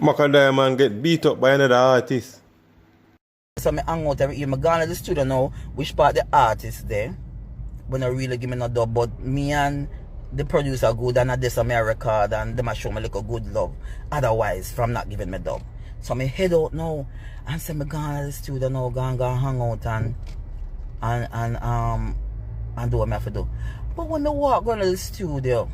Maka Diamond get beat up by another artist. So I hang out every year. I gone to the studio now, which part the artist there. But not really give me no dub. But me and the producer good and I did some record and them a show me like a good love. Otherwise, from not giving me dub. So I head out now and say me gone to the studio now, go hang out and do what I have to do. But when I walk going to the studio,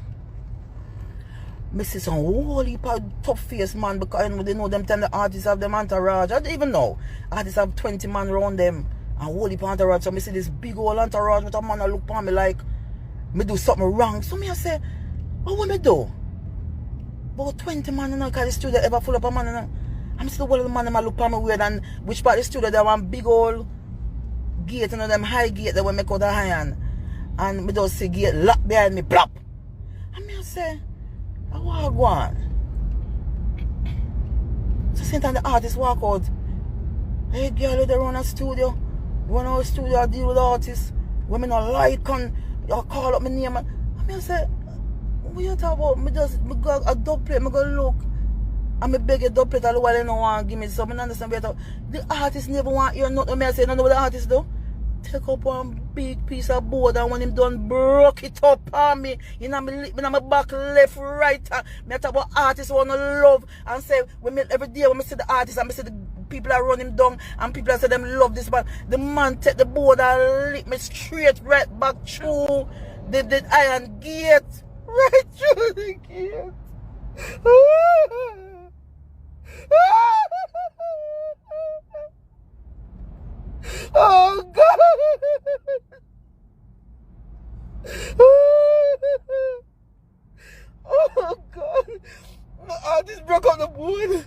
I see some whole heap of tough face man because they know them 10 the artists have them entourage. I don't even know. Artists have 20 man around them and whole heap of entourage. So I see this big old entourage with a man that look at me like me do something wrong. So I say, what will I do? About 20 man in the studio ever full up a man. I'm still one of the man that look at me weird and which part of the studio there one big old gate, you know, them high gate that we make out the iron. And me just see gate lock behind me, plop. And I say, I want to go on. So same time the artist walk out. Hey girl, they run a studio. You run a studio, I deal with artists. Women are like and you call up my name. And I say, what you talk about? Me go a dub plate, me go look. And me beg a dub plate all the while they don't want to give me something. I understand better. The artist never want to hear nothing. I say, no know what the artist do. Take up one big piece of board and when him done broke it up on me, you know me back left, right. Me talk about artists who wanna love and say when me every day when me see the artist and me see the people that run him down and people that say them love this man, the man take the board and lick me straight right back through the iron gate. Right through the gate. Oh God! Oh God! My artist broke up the board. And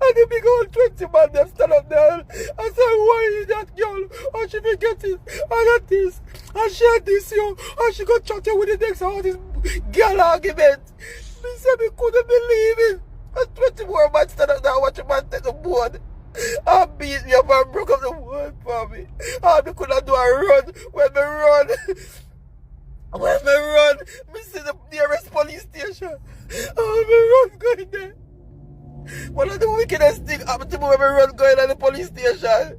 the big old 20 man them stand up there and say, why is that girl? How she forget it? I got this. And she had this, yo. And she got chatting with the next artist girl argument. Me said me couldn't believe it. And 20 more man stand up there watching man take the board. I beat me up and broke up the world for me. And me couldn't do a run. When me run, me see the nearest police station. Oh, me run going there. One of the wickedest things happened to me when me run going to the police station.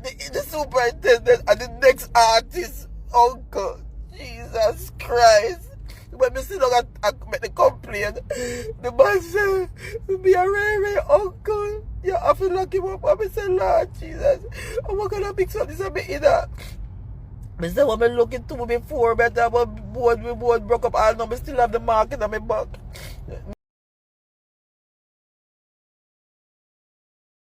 The superintendent and the next artist, uncle. Jesus Christ. When me sit down and make the complaint, the man said, be a rare uncle. You have to lock him up. And I said, Lord Jesus, I'm not going to mix up this a bit in that. I said, what I'm looking to before, but my board broke up all now. I still have the mark in my back.